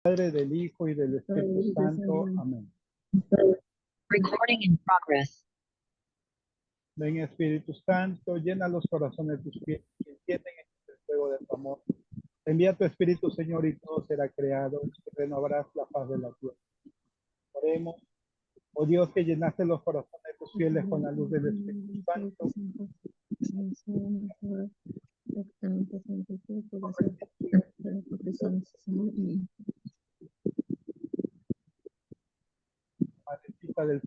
Padre, del Hijo y del Espíritu Santo. Amén. Recording in progress. Ven, Espíritu Santo, llena los corazones de tus fieles que entienden el fuego de tu amor. Envía tu Espíritu, Señor, y todo será creado, y renovarás la paz de la tierra. Oremos. Oh Dios, que llenaste los corazones de tus fieles con la luz del Espíritu Santo. Madrecita del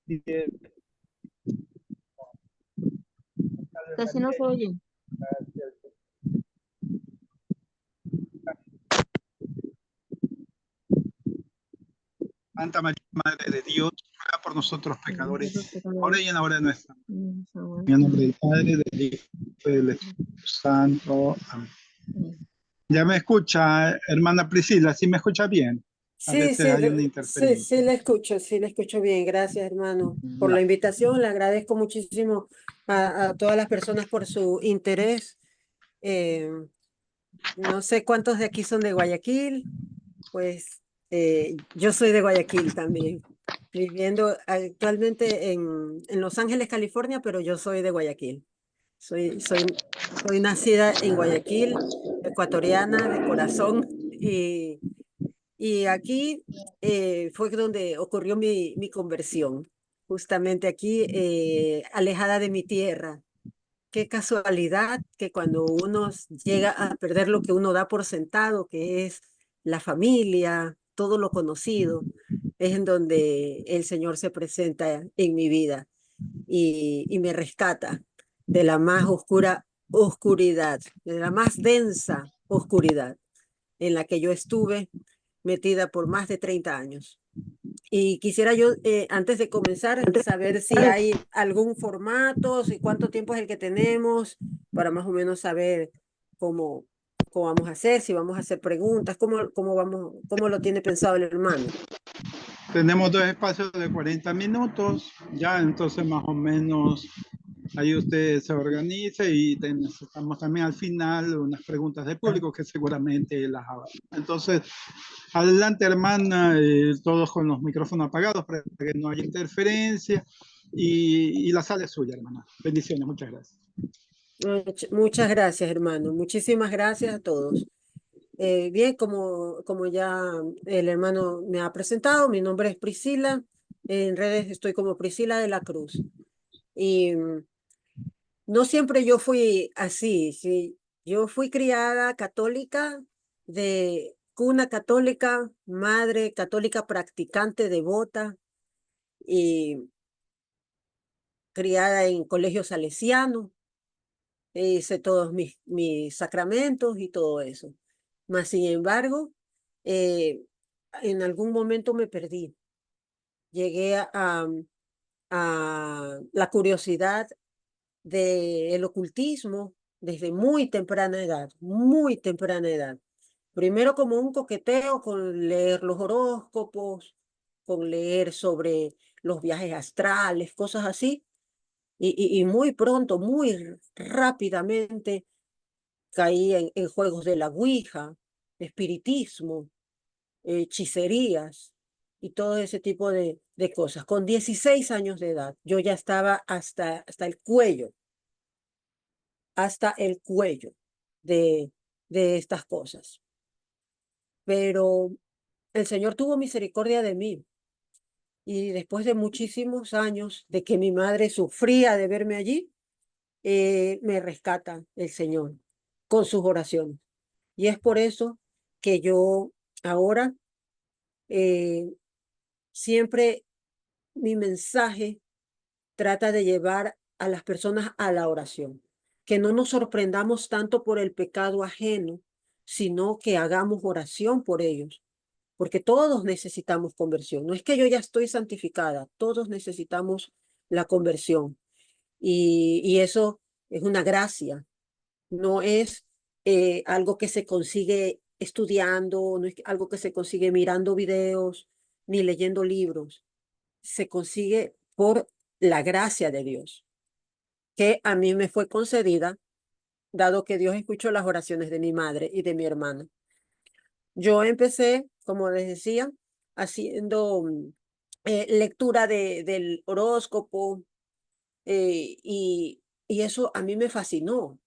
cielo, Casi no se oye. gracias. Santa María, Madre de Dios, ruega por nosotros pecadores, ahora y en la hora de nuestra muerte. En el nombre del Padre, del Hijo y del Espíritu Santo. Amén. ¿Ya me escucha, hermana Priscila? ¿Sí me escucha bien? A Sí, veces hay una sí, interferencia. sí, le escucho bien. Gracias, hermano, por la invitación. Le agradezco muchísimo a todas las personas por su interés. No sé cuántos de aquí son de Guayaquil, pues yo soy de Guayaquil también, viviendo actualmente en Los Ángeles, California, pero yo soy de Guayaquil. Soy nacida en Guayaquil, ecuatoriana de corazón, y aquí fue donde ocurrió mi conversión, justamente aquí, alejada de mi tierra. Qué casualidad que cuando uno llega a perder lo que uno da por sentado, que es la familia, todo lo conocido, es en donde el Señor se presenta en mi vida y me rescata de la más oscura oscuridad, de la más densa oscuridad en la que yo estuve metida por más de 30 años. Y quisiera yo, antes de comenzar, saber si hay algún formato, si cuánto tiempo es el que tenemos, para más o menos saber cómo vamos a hacer, si vamos a hacer preguntas, cómo lo tiene pensado el hermano. Tenemos 2 espacios de 40 minutos, ya entonces más o menos ahí usted se organiza y necesitamos también al final unas preguntas del público que seguramente las habrá. Entonces, adelante hermana, todos con los micrófonos apagados para que no haya interferencia y la sala es suya, hermana. Bendiciones, muchas gracias. Muchas gracias, hermano. Muchísimas gracias a todos. Bien, como ya el hermano me ha presentado, mi nombre es Priscila. En redes estoy como Priscila de la Cruz. Y no siempre yo fui así, sí. Yo fui criada católica, de cuna católica, madre católica practicante, devota, y criada en colegio salesiano. Hice todos mis sacramentos y todo eso. Mas, sin embargo, en algún momento me perdí. Llegué a la curiosidad del ocultismo desde muy temprana edad, muy temprana edad. Primero como un coqueteo con leer los horóscopos, con leer sobre los viajes astrales, cosas así. Y muy pronto, muy rápidamente, caí en juegos de la Ouija, espiritismo, hechicerías y todo ese tipo de cosas. Con 16 años de edad, yo ya estaba hasta el cuello de estas cosas. Pero el Señor tuvo misericordia de mí. Y después de muchísimos años de que mi madre sufría de verme allí, me rescata el Señor con sus oraciones. Y es por eso que yo ahora siempre mi mensaje trata de llevar a las personas a la oración. Que no nos sorprendamos tanto por el pecado ajeno, sino que hagamos oración por ellos. Porque todos necesitamos conversión. No es que yo ya estoy santificada, todos necesitamos la conversión. Y eso es una gracia, no es algo que se consigue estudiando, no es algo que se consigue mirando videos ni leyendo libros. Se consigue por la gracia de Dios, que a mí me fue concedida, dado que Dios escuchó las oraciones de mi madre y de mi hermana. Yo empecé como les decía, haciendo lectura del horóscopo, y eso a mí me fascinó.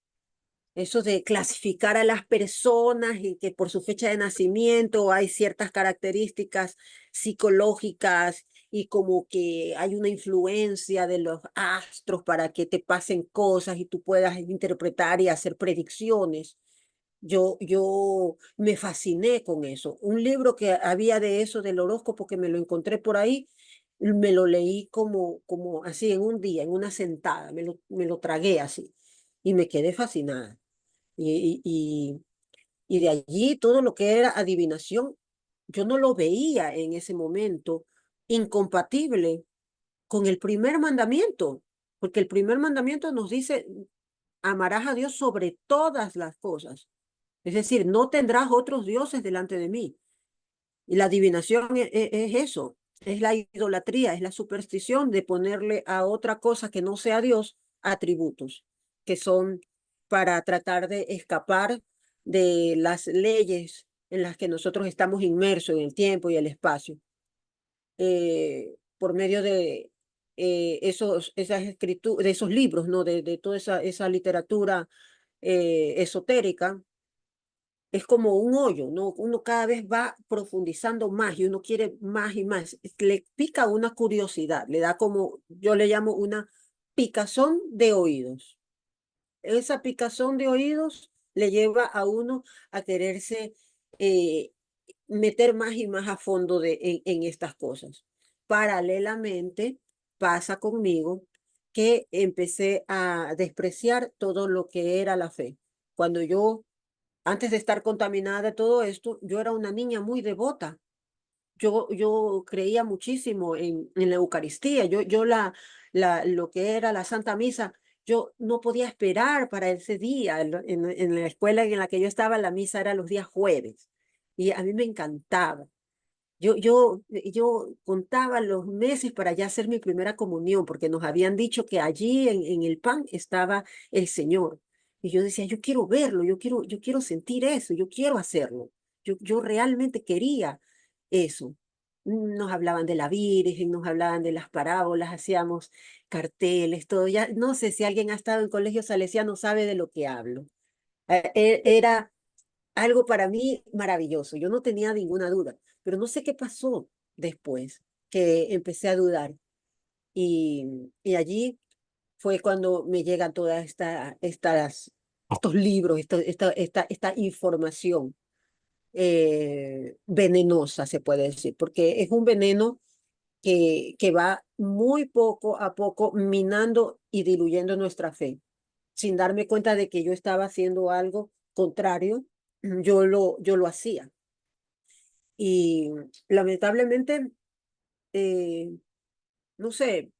Eso de clasificar a las personas y que por su fecha de nacimiento hay ciertas características psicológicas y como que hay una influencia de los astros para que te pasen cosas y tú puedas interpretar y hacer predicciones. Yo me fasciné con eso. Un libro que había de eso, del horóscopo, que me lo encontré por ahí, me lo leí como así en un día, en una sentada, me lo tragué así y me quedé fascinada. Y de allí todo lo que era adivinación, yo no lo veía en ese momento incompatible con el primer mandamiento, porque el primer mandamiento nos dice, amarás a Dios sobre todas las cosas. Es decir, no tendrás otros dioses delante de mí. Y la adivinación es eso, es la idolatría, es la superstición de ponerle a otra cosa que no sea Dios atributos, que son para tratar de escapar de las leyes en las que nosotros estamos inmersos en el tiempo y el espacio, por medio de esas escrituras, de esos libros, ¿no? De toda esa literatura esotérica. Es como un hoyo, ¿no? Uno cada vez va profundizando más y uno quiere más y más. Le pica una curiosidad, le da como, yo le llamo una picazón de oídos. Esa picazón de oídos le lleva a uno a quererse eh, meter más y más a fondo en estas cosas. Paralelamente, pasa conmigo que empecé a despreciar todo lo que era la fe. Cuando yo antes de estar contaminada de todo esto, yo era una niña muy devota. Yo creía muchísimo en la Eucaristía. Lo que era la Santa Misa, yo no podía esperar para ese día. En la escuela en la que yo estaba, la misa era los días jueves. Y a mí me encantaba. Yo contaba los meses para ya hacer mi primera comunión, porque nos habían dicho que allí en el pan estaba el Señor. Y yo decía, yo quiero verlo, yo quiero sentir eso, yo quiero hacerlo. Yo realmente quería eso. Nos hablaban de la Virgen, nos hablaban de las parábolas, hacíamos carteles, todo. Ya no sé si alguien ha estado en colegio salesiano, sabe de lo que hablo. Era algo para mí maravilloso. Yo no tenía ninguna duda, pero no sé qué pasó después que empecé a dudar. Y allí fue cuando me llegan todas estos libros, esta información venenosa, se puede decir, porque es un veneno que va muy poco a poco minando y diluyendo nuestra fe, sin darme cuenta de que yo estaba haciendo algo contrario, yo lo hacía. Y lamentablemente, eh, no sé,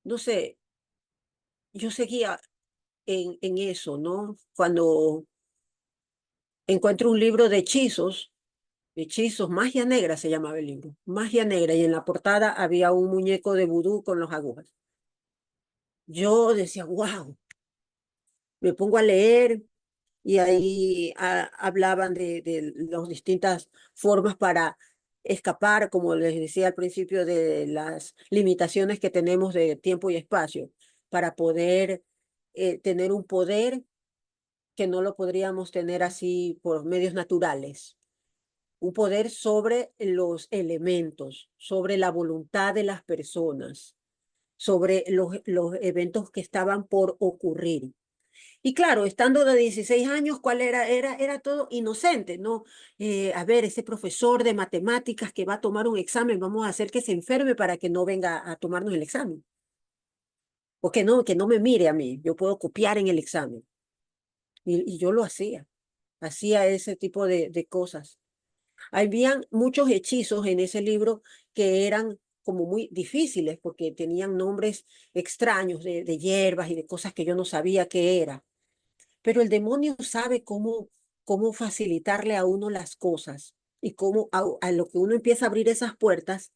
no sé, yo seguía en eso, ¿no? Cuando encuentro un libro de hechizos, magia negra se llamaba el libro, magia negra, y en la portada había un muñeco de vudú con las agujas. Yo decía, wow, me pongo a leer y ahí hablaban de las distintas formas para escapar, como les decía al principio, de las limitaciones que tenemos de tiempo y espacio, para poder tener un poder que no lo podríamos tener así por medios naturales. Un poder sobre los elementos, sobre la voluntad de las personas, sobre los eventos que estaban por ocurrir. Y claro, estando de 16 años, ¿cuál era? Era todo inocente, ¿no? A ver, ese profesor de matemáticas que va a tomar un examen, vamos a hacer que se enferme para que no venga a tomarnos el examen. O que no me mire a mí, yo puedo copiar en el examen. Y yo lo hacía ese tipo de cosas. Habían muchos hechizos en ese libro que eran como muy difíciles porque tenían nombres extraños de hierbas y de cosas que yo no sabía qué era. Pero el demonio sabe cómo facilitarle a uno las cosas y cómo a lo que uno empieza a abrir esas puertas,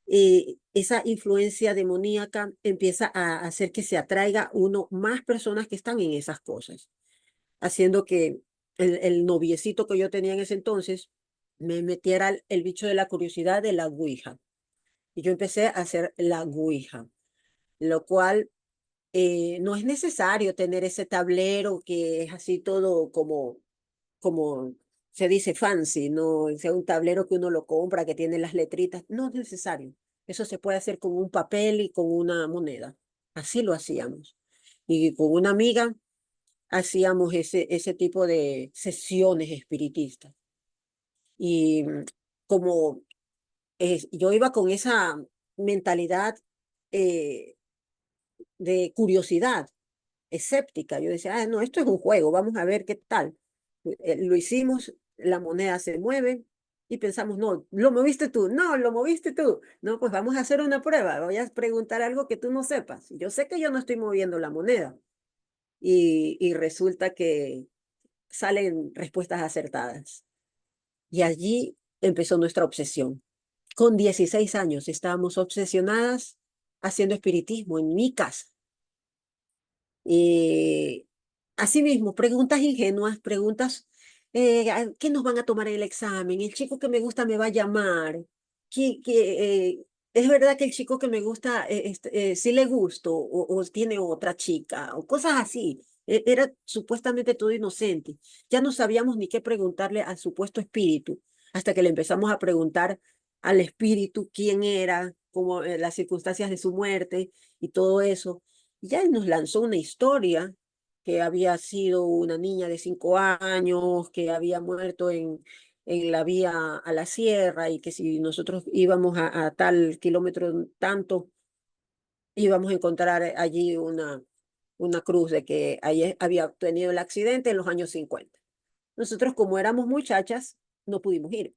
esa influencia demoníaca empieza a hacer que se atraiga uno más personas que están en esas cosas, haciendo que el noviecito que yo tenía en ese entonces me metiera el bicho de la curiosidad de la ouija. Y yo empecé a hacer la ouija, lo cual no es necesario tener ese tablero que es así todo como se dice fancy, no sea un tablero que uno lo compra, que tiene las letritas. No es necesario. Eso se puede hacer con un papel y con una moneda. Así lo hacíamos. Y con una amiga hacíamos ese tipo de sesiones espiritistas. Y como yo iba con esa mentalidad eh, de curiosidad, escéptica. Yo decía, no, esto es un juego, vamos a ver qué tal. Lo hicimos, la moneda se mueve y pensamos, no, lo moviste tú, no, lo moviste tú. No, pues vamos a hacer una prueba, voy a preguntar algo que tú no sepas. Yo sé que yo no estoy moviendo la moneda y resulta que salen respuestas acertadas. Y allí empezó nuestra obsesión. Con 16 años estábamos obsesionadas haciendo espiritismo en mi casa. Y asimismo, preguntas ingenuas, preguntas, ¿qué nos van a tomar en el examen? ¿El chico que me gusta me va a llamar? ¿Es verdad que el chico que me gusta sí le gusto o tiene otra chica? O cosas así. Era supuestamente todo inocente. Ya no sabíamos ni qué preguntarle al supuesto espíritu, hasta que le empezamos a preguntar al espíritu quién era, como las circunstancias de su muerte y todo eso. Ya él nos lanzó una historia que había sido una niña de 5 años, que había muerto en la vía a la sierra y que si nosotros íbamos a tal kilómetro tanto, íbamos a encontrar allí una cruz de que ahí había tenido el accidente en los años 50. Nosotros, como éramos muchachas, no pudimos ir,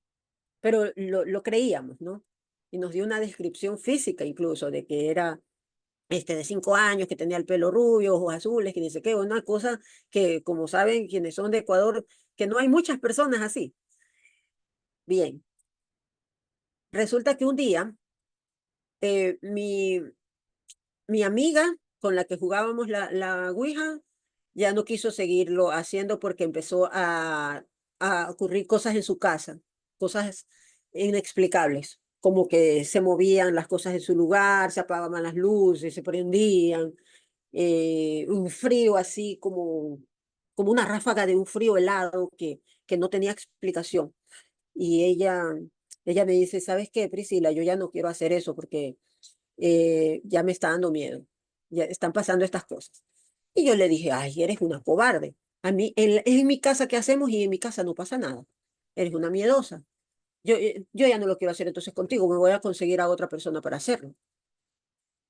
pero lo creíamos, ¿no? Y nos dio una descripción física incluso de que era de 5 años, que tenía el pelo rubio, ojos azules, que ni sé qué, una cosa que, como saben quienes son de Ecuador, que no hay muchas personas así. Bien, resulta que un día eh, mi, mi amiga con la que jugábamos la Ouija ya no quiso seguirlo haciendo porque empezó a ocurrir cosas en su casa, cosas inexplicables, como que se movían las cosas en su lugar, se apagaban las luces, se prendían, un frío así como una ráfaga de un frío helado que no tenía explicación. Y ella me dice, ¿sabes qué, Priscila? Yo ya no quiero hacer eso porque ya me está dando miedo, ya están pasando estas cosas. Y yo le dije, ay, eres una cobarde. A mí, en mi casa, ¿qué hacemos? Y en mi casa no pasa nada. Eres una miedosa. Yo ya no lo quiero hacer entonces contigo, me voy a conseguir a otra persona para hacerlo.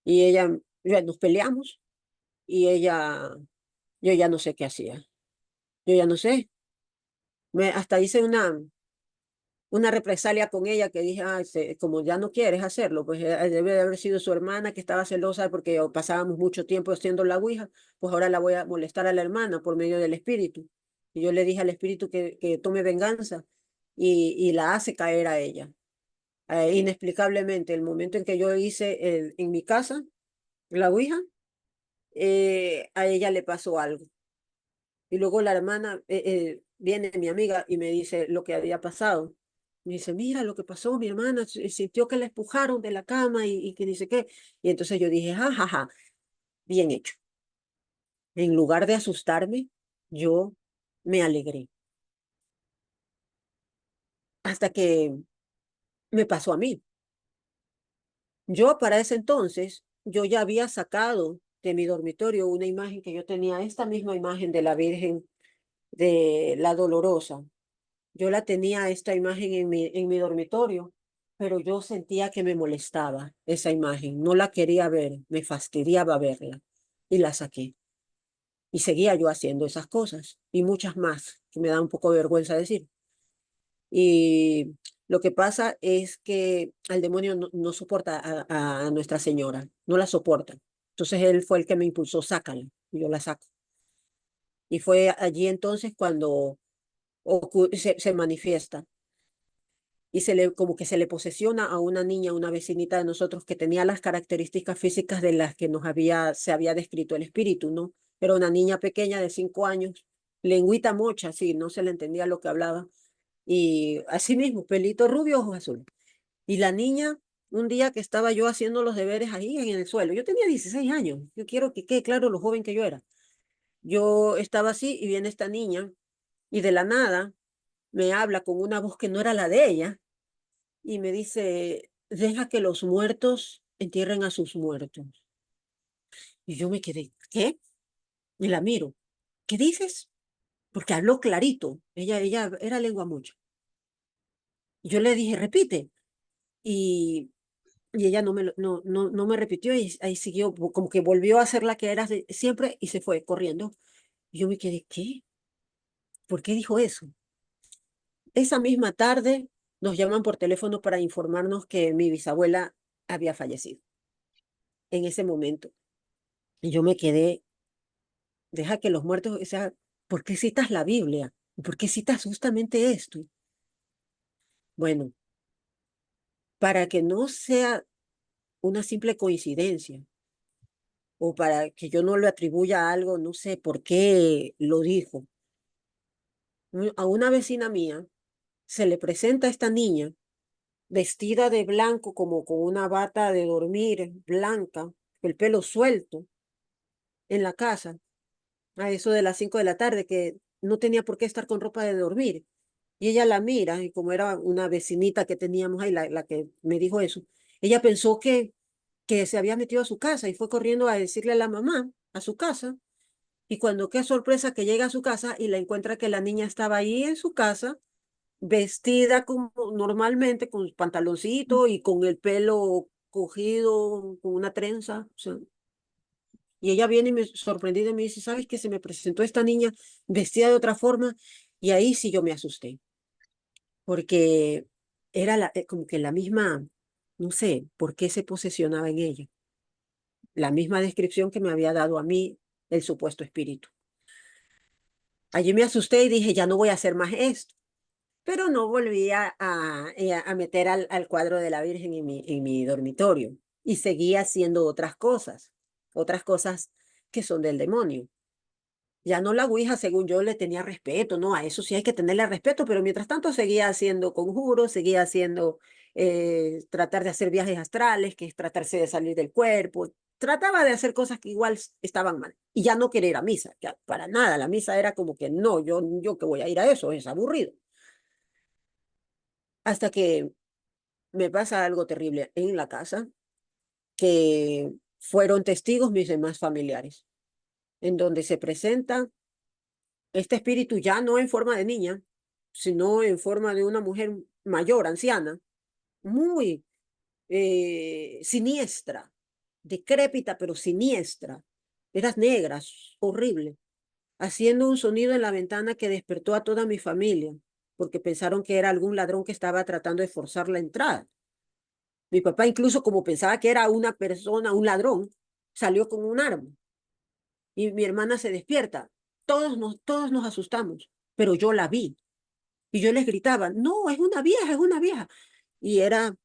Y ya nos peleamos y yo ya no sé qué hacía. Yo ya no sé. Hasta hice una represalia con ella que dije, "Ay, como ya no quieres hacerlo, pues debe de haber sido su hermana que estaba celosa porque pasábamos mucho tiempo haciendo la ouija, pues ahora la voy a molestar a la hermana por medio del espíritu". Y yo le dije al espíritu que tome venganza y la hace caer a ella. Inexplicablemente, el momento en que yo hice en mi casa la ouija, a ella le pasó algo. Y luego la hermana, viene mi amiga y me dice lo que había pasado. Me dice, mira lo que pasó, mi hermana sintió que la empujaron de la cama y que dice qué. Y entonces yo dije, jajaja, bien hecho. En lugar de asustarme, yo me alegré. Hasta que me pasó a mí. Yo para ese entonces, yo ya había sacado de mi dormitorio una imagen que yo tenía, esta misma imagen de la Virgen de la Dolorosa. Yo la tenía esta imagen en mi dormitorio, pero yo sentía que me molestaba esa imagen. No la quería ver, me fastidiaba verla y la saqué. Y seguía yo haciendo esas cosas y muchas más que me da un poco de vergüenza decir. Y lo que pasa es que al demonio no soporta a Nuestra Señora, no la soporta. Entonces él fue el que me impulsó, sácala, y yo la saco. Y fue allí entonces cuando se manifiesta y como que se le posesiona a una niña, una vecinita de nosotros que tenía las características físicas de las que se había descrito el espíritu, ¿no? Era una niña pequeña de 5 años, lengüita mocha, sí, no se le entendía lo que hablaba, Y así mismo, pelito rubio, ojos azules. Y la niña, un día que estaba yo haciendo los deberes ahí en el suelo, yo tenía 16 años, yo quiero que quede claro lo joven que yo era. Yo estaba así y viene esta niña y de la nada me habla con una voz que no era la de ella y me dice, deja que los muertos entierren a sus muertos. Y yo me quedé, ¿qué? Y la miro. ¿Qué dices? Porque habló clarito. Ella era lengua mucha. Y yo le dije, repite. Y, y ella no me repitió y ahí siguió, como que volvió a ser la que era siempre y se fue corriendo. Y yo me quedé, ¿qué? ¿Por qué dijo eso? Esa misma tarde nos llaman por teléfono para informarnos que mi bisabuela había fallecido en ese momento. Y yo me quedé, deja que los muertos, o sea, ¿por qué citas la Biblia? ¿Por qué citas justamente esto? Bueno, para que no sea una simple coincidencia o para que yo no le atribuya a algo, no sé por qué lo dijo. A una vecina mía se le presenta a esta niña vestida de blanco como con una bata de dormir blanca, el pelo suelto en la casa, a eso de las 5 de la tarde, que no tenía por qué estar con ropa de dormir. Y ella la mira, y como era una vecinita que teníamos ahí, la que me dijo eso, ella pensó que se había metido a su casa y fue corriendo a decirle a la mamá, a su casa. Y cuando qué sorpresa que llega a su casa y la encuentra que la niña estaba ahí en su casa, vestida como normalmente, con pantaloncito y con el pelo cogido, con una trenza. O sea, y ella viene y me sorprendida y me dice, ¿sabes qué? Se me presentó esta niña vestida de otra forma y ahí sí yo me asusté, porque era como que la misma, no sé, por qué se posesionaba en ella, la misma descripción que me había dado a mí el supuesto espíritu. Allí me asusté y dije, ya no voy a hacer más esto, pero no volví a meter al cuadro de la Virgen en mi dormitorio y seguía haciendo otras cosas que son del demonio. Ya no la Ouija, según yo, le tenía respeto, ¿no? A eso sí hay que tenerle respeto, pero mientras tanto seguía haciendo conjuros, seguía haciendo, tratar de hacer viajes astrales, que es tratarse de salir del cuerpo. Trataba de hacer cosas que igual estaban mal. Y ya no quería ir a misa, ya para nada. La misa era como que no, yo que voy a ir a eso, es aburrido. Hasta que me pasa algo terrible en la casa, que fueron testigos mis demás familiares, en donde se presenta este espíritu ya no en forma de niña, sino en forma de una mujer mayor, anciana, muy siniestra, decrépita, pero siniestra. Era negra, horrible, haciendo un sonido en la ventana que despertó a toda mi familia, porque pensaron que era algún ladrón que estaba tratando de forzar la entrada. Mi papá incluso como pensaba que era una persona, un ladrón, salió con un arma. Y mi hermana se despierta. Todos nos asustamos, pero yo la vi. Y yo les gritaba, no, es una vieja, es una vieja. Y era,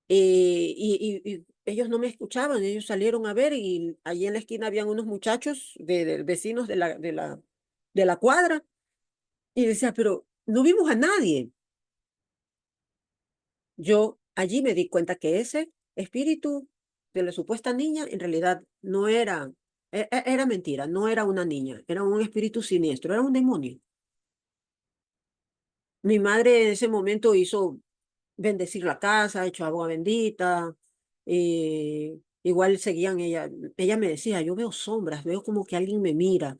y ellos no me escuchaban, ellos salieron a ver y allí en la esquina habían unos muchachos de vecinos de la cuadra. Y decía, pero no vimos a nadie. Yo allí me di cuenta que ese espíritu de la supuesta niña en realidad no era, era mentira, no era una niña, era un espíritu siniestro, era un demonio. Mi madre en ese momento hizo bendecir la casa, echó agua bendita, igual seguían ella me decía, yo veo sombras, veo como que alguien me mira.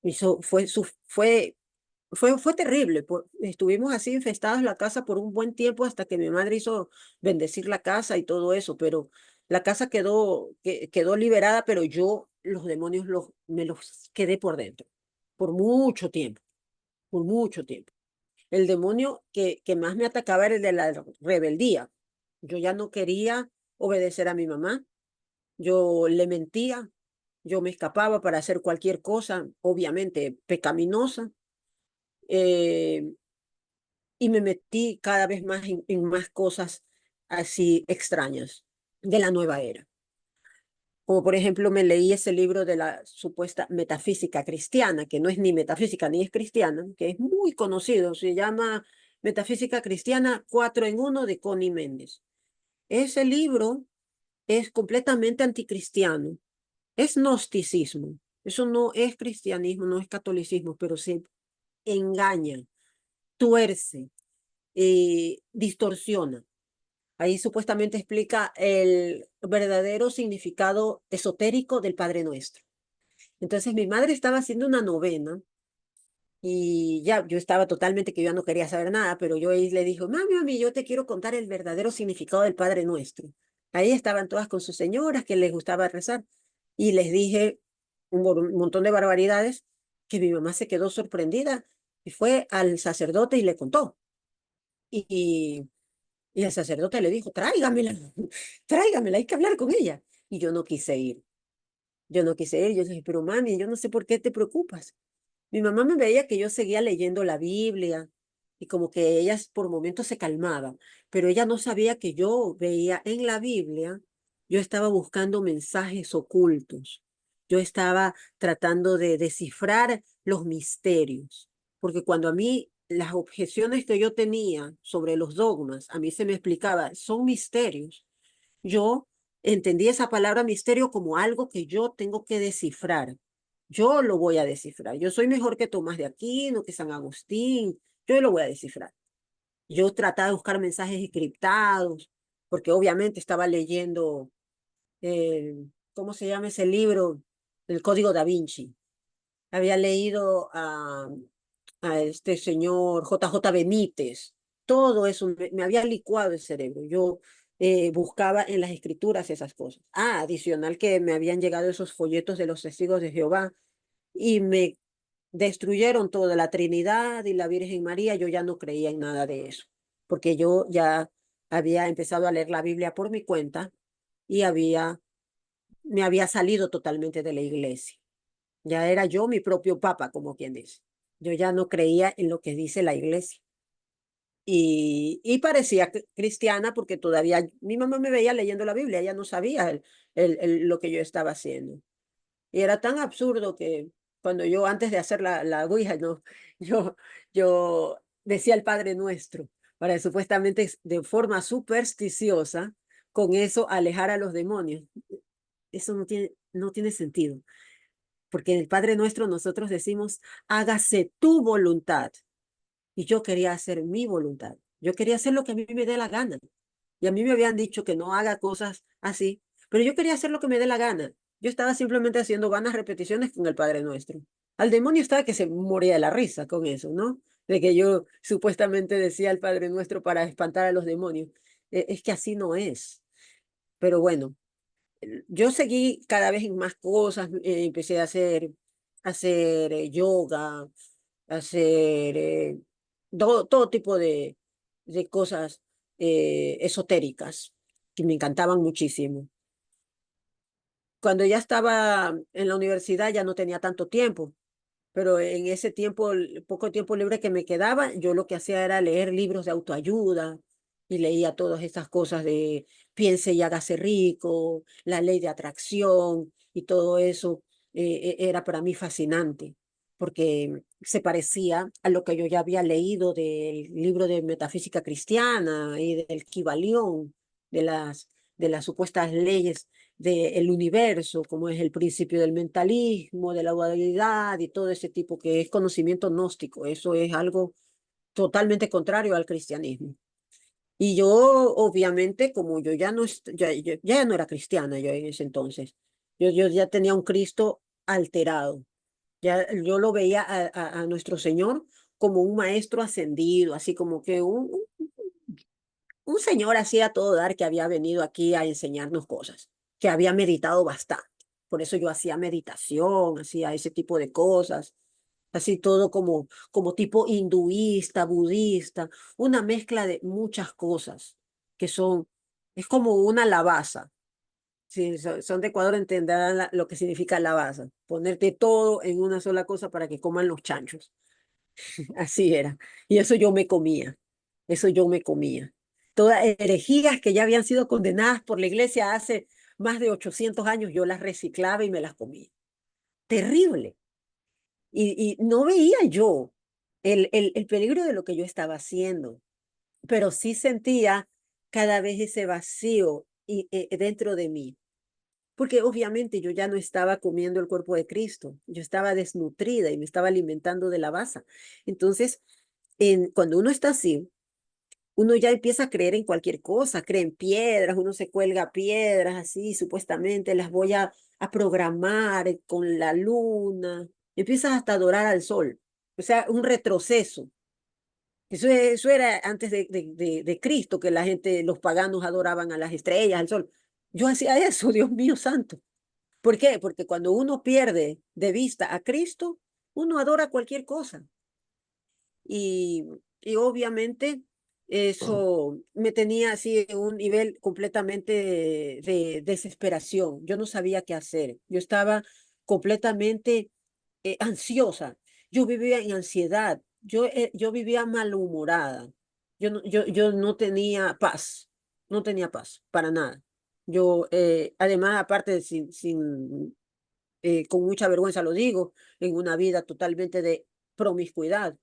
Eso fue terrible. Estuvimos así infestados la casa por un buen tiempo hasta que mi madre hizo bendecir la casa y todo eso, pero la casa quedó liberada, pero yo los demonios me los quedé por dentro, por mucho tiempo, por mucho tiempo. El demonio que más me atacaba era el de la rebeldía. Yo ya no quería obedecer a mi mamá, yo le mentía, yo me escapaba para hacer cualquier cosa, obviamente pecaminosa, eh, y me metí cada vez más en más cosas así extrañas de la nueva era. Como por ejemplo me leí ese libro de la supuesta metafísica cristiana, que no es ni metafísica ni es cristiana, que es muy conocido, se llama Metafísica Cristiana 4 en 1 de Connie Méndez. Ese libro es completamente anticristiano, es gnosticismo. Eso no es cristianismo, no es catolicismo, pero se engaña, tuerce, distorsiona. Ahí supuestamente explica el verdadero significado esotérico del Padre Nuestro. Entonces mi madre estaba haciendo una novena y ya yo estaba totalmente que yo no quería saber nada, pero yo ahí le dije, mami, yo te quiero contar el verdadero significado del Padre Nuestro. Ahí estaban todas con sus señoras que les gustaba rezar y les dije un montón de barbaridades que mi mamá se quedó sorprendida y fue al sacerdote y le contó. Y, y el sacerdote le dijo, tráigamela, tráigamela, hay que hablar con ella. Y yo no quise ir. Yo no quise ir. Yo dije, pero mami, yo no sé por qué te preocupas. Mi mamá me veía que yo seguía leyendo la Biblia y como que ella por momentos se calmaba, pero ella no sabía que yo veía en la Biblia, yo estaba buscando mensajes ocultos. Yo estaba tratando de descifrar los misterios, porque cuando a mí las objeciones que yo tenía sobre los dogmas, a mí se me explicaba, son misterios. Yo entendí esa palabra misterio como algo que yo tengo que descifrar. Yo lo voy a descifrar. Yo soy mejor que Tomás de Aquino, que San Agustín. Yo lo voy a descifrar. Yo trataba de buscar mensajes encriptados, porque obviamente estaba leyendo, ¿cómo se llama ese libro? El Código Da Vinci. Había leído a este señor J. J. Benítez. Todo eso me había licuado el cerebro. Yo buscaba en las escrituras esas cosas. Adicional que me habían llegado esos folletos de los testigos de Jehová y me destruyeron toda la Trinidad y la Virgen María. Yo ya no creía en nada de eso, porque yo ya había empezado a leer la Biblia por mi cuenta y me había salido totalmente de la iglesia. Ya era yo mi propio papa, como quien dice. Yo ya no creía en lo que dice la iglesia. Y parecía cristiana porque todavía mi mamá me veía leyendo la Biblia, ella no sabía lo que yo estaba haciendo. Y era tan absurdo que cuando yo antes de hacer la Ouija, no, yo, yo decía el Padre Nuestro, para supuestamente de forma supersticiosa, con eso alejar a los demonios. Eso no tiene sentido, porque en el Padre Nuestro nosotros decimos, hágase tu voluntad. Y yo quería hacer mi voluntad. Yo quería hacer lo que a mí me dé la gana. Y a mí me habían dicho que no haga cosas así, pero yo quería hacer lo que me dé la gana. Yo estaba simplemente haciendo vanas repeticiones con el Padre Nuestro. Al demonio estaba que se moría de la risa con eso, ¿no? De que yo supuestamente decía el Padre Nuestro para espantar a los demonios. Es que así no es. Pero bueno, yo seguí cada vez en más cosas, empecé a hacer yoga, hacer todo tipo de cosas esotéricas que me encantaban muchísimo. Cuando ya estaba en la universidad ya no tenía tanto tiempo, pero en ese tiempo, el poco tiempo libre que me quedaba, yo lo que hacía era leer libros de autoayuda y leía todas estas cosas de piense y hágase rico, la ley de atracción y todo eso. Era para mí fascinante porque se parecía a lo que yo ya había leído del libro de Metafísica Cristiana y del Kybalión, de las supuestas leyes del universo, como es el principio del mentalismo, de la dualidad y todo ese tipo que es conocimiento gnóstico. Eso es algo totalmente contrario al cristianismo. Y yo, obviamente, como yo ya no, ya no era cristiana yo en ese entonces, yo ya tenía un Cristo alterado. Ya yo lo veía a nuestro Señor como un maestro ascendido, así como que un señor así a todo dar que había venido aquí a enseñarnos cosas, que había meditado bastante. Por eso yo hacía meditación, hacía ese tipo de cosas, así todo como tipo hinduista, budista, una mezcla de muchas cosas que es como una alabaza. Si son de Ecuador entenderán lo que significa alabaza, ponerte todo en una sola cosa para que coman los chanchos. Así era. Y eso yo me comía. Eso yo me comía. Todas herejías que ya habían sido condenadas por la iglesia hace más de 800 años, yo las reciclaba y me las comía. Terrible. Y no veía yo el peligro de lo que yo estaba haciendo, pero sí sentía cada vez ese vacío dentro de mí, porque obviamente yo ya no estaba comiendo el cuerpo de Cristo, yo estaba desnutrida y me estaba alimentando de la basa. Entonces, cuando uno está así, uno ya empieza a creer en cualquier cosa, cree en piedras, uno se cuelga piedras así, supuestamente las voy a programar con la luna, empiezas hasta a adorar al sol, o sea, un retroceso. Eso era antes de Cristo, que la gente, los paganos adoraban a las estrellas, al sol. Yo hacía eso, Dios mío santo. ¿Por qué? Porque cuando uno pierde de vista a Cristo, uno adora cualquier cosa. Y, y obviamente eso me tenía así en un nivel completamente de desesperación. Yo no sabía qué hacer. Yo estaba completamente ansiosa. Yo vivía en ansiedad. Yo vivía malhumorada. Yo no tenía paz. No tenía paz para nada. Yo, además, aparte, con mucha vergüenza lo digo, en una vida totalmente de promiscuidad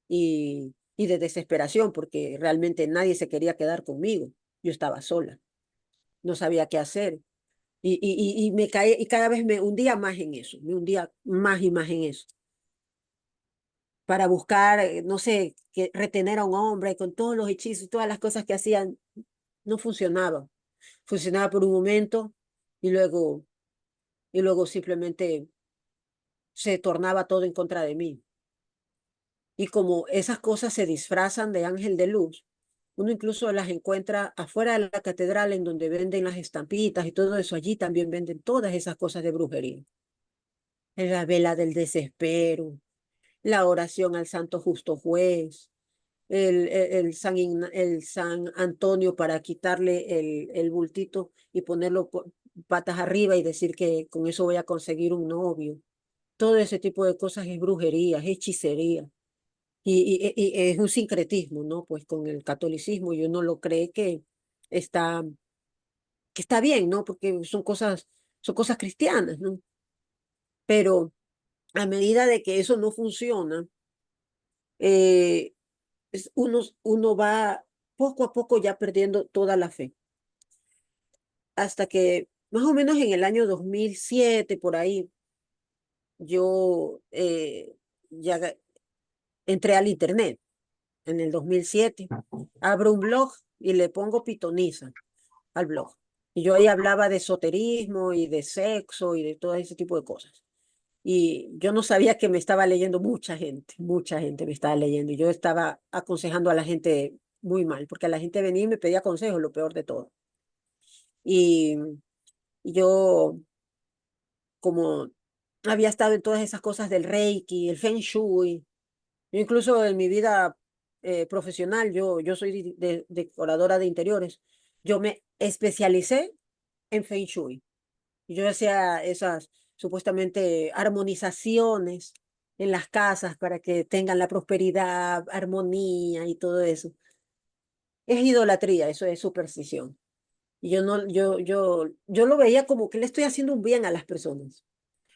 y de desesperación, porque realmente nadie se quería quedar conmigo. Yo estaba sola, no sabía qué hacer. Y me caí, y cada vez me hundía más en eso, me hundía más y más en eso, para buscar, no sé, retener a un hombre con todos los hechizos y todas las cosas que hacían, no funcionaba. Funcionaba por un momento y luego simplemente se tornaba todo en contra de mí. Y como esas cosas se disfrazan de ángel de luz, uno incluso las encuentra afuera de la catedral en donde venden las estampitas y todo eso. Allí también venden todas esas cosas de brujería. La vela del desespero, la oración al santo justo juez, el San Antonio para quitarle el bultito y ponerlo patas arriba y decir que con eso voy a conseguir un novio. Todo ese tipo de cosas es brujería, es hechicería. Y es un sincretismo, ¿no? Pues con el catolicismo y uno lo cree está, que está bien, ¿no? Porque son cosas cristianas, ¿no? Pero a medida de que eso no funciona, eh, uno va poco a poco ya perdiendo toda la fe. Hasta que más o menos en el año 2007, por ahí, yo ya entré al internet en el 2007. Abro un blog y le pongo pitoniza al blog. Y yo ahí hablaba de esoterismo y de sexo y de todo ese tipo de cosas. Y yo no sabía que me estaba leyendo mucha gente me estaba leyendo. Y yo estaba aconsejando a la gente muy mal, porque la gente venía y me pedía consejos, lo peor de todo. Y yo, como había estado en todas esas cosas del Reiki, el Feng Shui, yo incluso en mi vida profesional, yo soy decoradora de interiores, yo me especialicé en Feng Shui. Yo hacía esas supuestamente armonizaciones en las casas para que tengan la prosperidad, armonía y todo eso. Es idolatría, eso es superstición. Y yo no, yo lo veía como que le estoy haciendo un bien a las personas.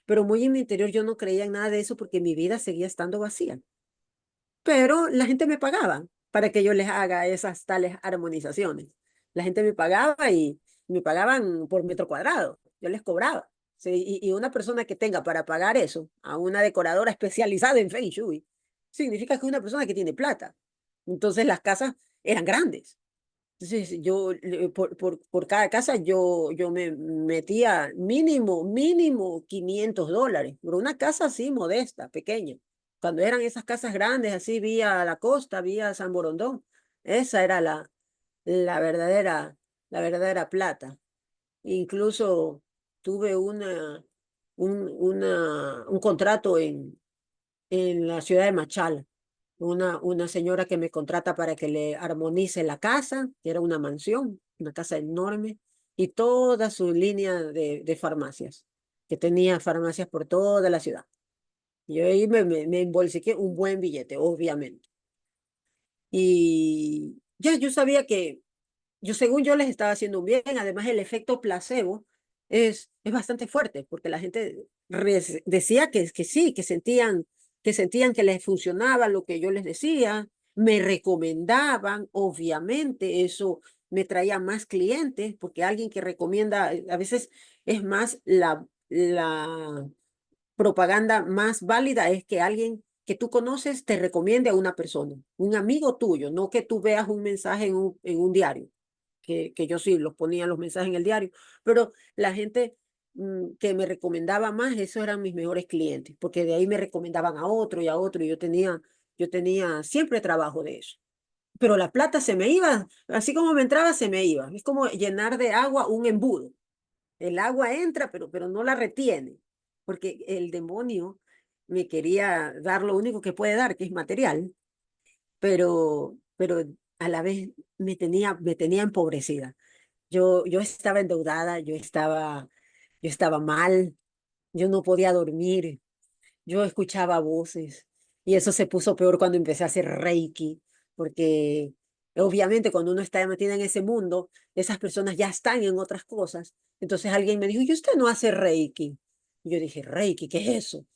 Pero muy en mi interior yo no creía en nada de eso porque mi vida seguía estando vacía. Pero la gente me pagaba para que yo les haga esas tales armonizaciones. La gente me pagaba y me pagaban por metro cuadrado. Yo les cobraba. Sí, y una persona que tenga para pagar eso a una decoradora especializada en Feng Shui, significa que es una persona que tiene plata. Entonces las casas eran grandes. Entonces yo, por cada casa, yo me metía mínimo $500. Por una casa así modesta, pequeña. Cuando eran esas casas grandes, así vía la costa, vía San Borondón, esa era la verdadera plata. Incluso tuve un contrato en la ciudad de Machala, una señora que me contrata para que le armonice la casa, que era una mansión, una casa enorme, y toda su línea de farmacias, que tenía farmacias por toda la ciudad. Y yo ahí me embolsiqué un buen billete, obviamente. Y ya yo sabía que según yo les estaba haciendo un bien, además el efecto placebo es bastante fuerte, porque la gente decía que sí, que sentían que sentían que les funcionaba lo que yo les decía, me recomendaban, obviamente eso me traía más clientes, porque alguien que recomienda, a veces es más la propaganda más válida es que alguien que tú conoces te recomiende a una persona, un amigo tuyo, no que tú veas un mensaje en un diario, que yo sí los ponía los mensajes en el diario, pero la gente que me recomendaba más, esos eran mis mejores clientes, porque de ahí me recomendaban a otro y a otro, y yo tenía siempre trabajo de eso. Pero la plata se me iba, así como me entraba, se me iba. Es como llenar de agua un embudo. El agua entra, pero no la retiene, porque el demonio me quería dar lo único que puede dar, que es material, pero a la vez me tenía empobrecida. Yo estaba endeudada, yo estaba mal, yo no podía dormir, yo escuchaba voces y eso se puso peor cuando empecé a hacer Reiki, porque obviamente cuando uno está metida en ese mundo, esas personas ya están en otras cosas. Entonces alguien me dijo, ¿y usted no hace Reiki? Y yo dije, Reiki, ¿qué es eso?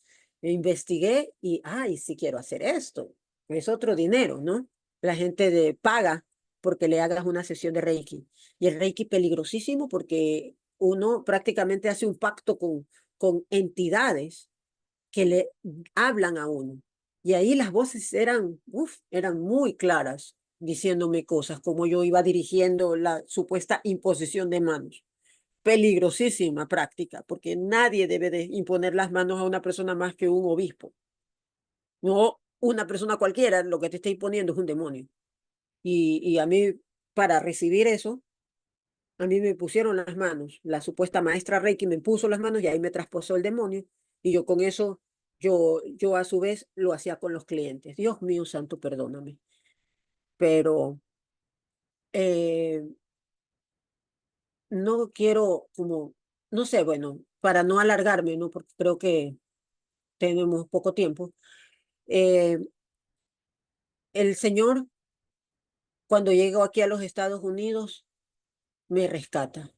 E investigué y, ay, sí quiero hacer esto. Es otro dinero, ¿no? La gente paga porque le hagas una sesión de Reiki. Y el Reiki peligrosísimo porque uno prácticamente hace un pacto con entidades que le hablan a uno. Y ahí las voces eran muy claras, diciéndome cosas, como yo iba dirigiendo la supuesta imposición de manos. Peligrosísima práctica, porque nadie debe de imponer las manos a una persona más que un obispo. No una persona cualquiera, lo que te está imponiendo es un demonio. Y a mí, para recibir eso, a mí me pusieron las manos, la supuesta maestra Reiki me puso las manos y ahí me traspasó el demonio. Y yo con eso, yo a su vez lo hacía con los clientes. Dios mío, santo, perdóname. Pero eh, no quiero como, no sé, bueno, para no alargarme, ¿no? Porque creo que tenemos poco tiempo. eh, el Señor, cuando llego aquí a los Estados Unidos, me rescata.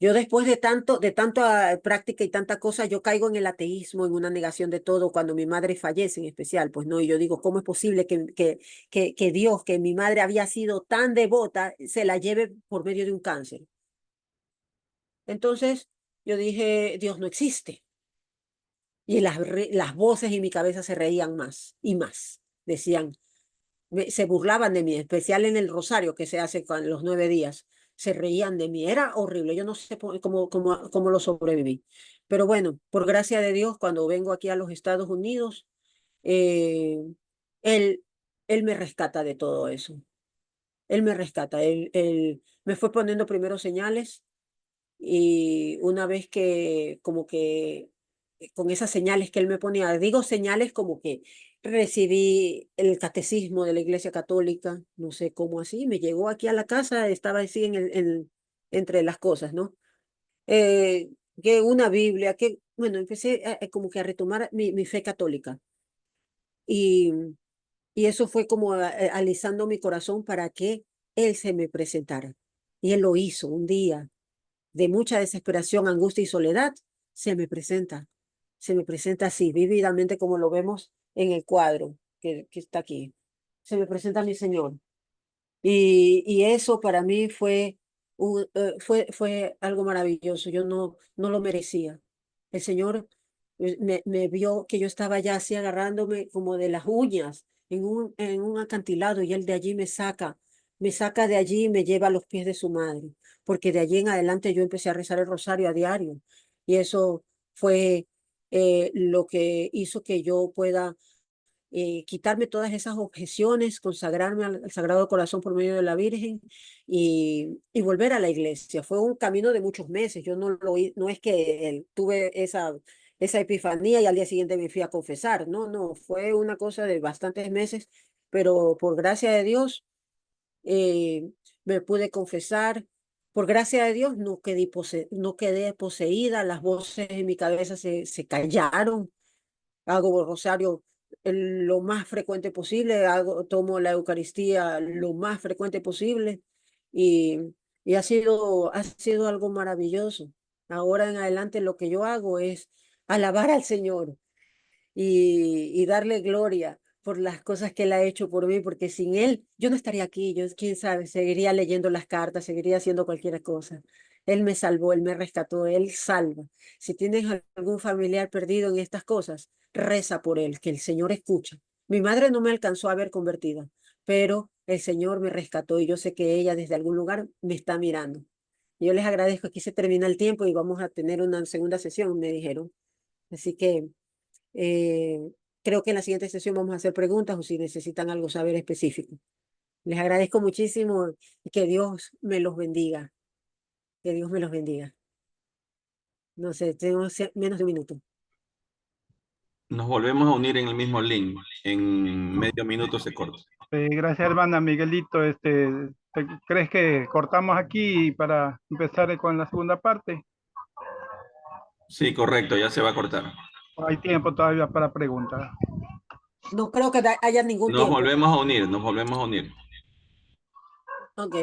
Yo después de tanta práctica y tanta cosa, yo caigo en el ateísmo, en una negación de todo, cuando mi madre fallece en especial, pues no, y yo digo, ¿cómo es posible que Dios, que mi madre había sido tan devota, se la lleve por medio de un cáncer? Entonces yo dije, Dios no existe. Y las voces en mi cabeza se reían más y más. Decían, se burlaban de mí, especial en el rosario que se hace con los 9 días. Se reían de mí. Era horrible. Yo no sé cómo lo sobreviví. Pero bueno, por gracia de Dios, cuando vengo aquí a los Estados Unidos, eh, él, él me rescata de todo eso. Él me rescata. Él me fue poniendo primero señales y una vez que, como que, con esas señales que él me ponía, digo señales como que recibí el catecismo de la Iglesia Católica, no sé cómo así, me llegó aquí a la casa, estaba así entre las cosas, ¿no? Que una Biblia, que, bueno, empecé como que a retomar mi fe católica. Y, y eso fue como alisando mi corazón para que él se me presentara. Y él lo hizo un día de mucha desesperación, angustia y soledad, se me presenta así, vívidamente como lo vemos en el cuadro que está aquí. Se me presenta mi Señor. Y eso para mí fue algo maravilloso. Yo no lo merecía. El Señor me vio que yo estaba ya así agarrándome como de las uñas en un acantilado y Él de allí me saca de allí y me lleva a los pies de su madre, porque de allí en adelante yo empecé a rezar el rosario a diario y eso fue lo que hizo que yo pueda quitarme todas esas objeciones, consagrarme al Sagrado Corazón por medio de la Virgen y volver a la iglesia. Fue un camino de muchos meses. Yo no es que tuve esa epifanía y al día siguiente me fui a confesar. No, fue una cosa de bastantes meses, pero por gracia de Dios me pude confesar. Por gracia de Dios no quedé poseída, las voces en mi cabeza se callaron. Hago rosario lo más frecuente posible, tomo la Eucaristía lo más frecuente posible y, y ha sido algo maravilloso. Ahora en adelante lo que yo hago es alabar al Señor y darle gloria por las cosas que él ha hecho por mí, porque sin él yo no estaría aquí, yo quién sabe, seguiría leyendo las cartas, seguiría haciendo cualquier cosa. Él me salvó, él me rescató, él salva. Si tienes algún familiar perdido en estas cosas, reza por él, que el Señor escucha. Mi madre no me alcanzó a ver convertida, pero el Señor me rescató y yo sé que ella desde algún lugar me está mirando. Yo les agradezco, aquí se termina el tiempo y vamos a tener una segunda sesión, me dijeron. Así que eh, creo que en la siguiente sesión vamos a hacer preguntas o si necesitan algo saber específico. Les agradezco muchísimo y que Dios me los bendiga. Que Dios me los bendiga. No sé, tengo menos de un minuto. Nos volvemos a unir en el mismo link. En medio minuto se corta. Gracias, hermana Miguelito. ¿Crees que cortamos aquí para empezar con la segunda parte? Sí, correcto, ya se va a cortar. Hay tiempo todavía para preguntas. No creo que haya ningún Nos tiempo. volvemos a unir, nos volvemos a unir. Ok.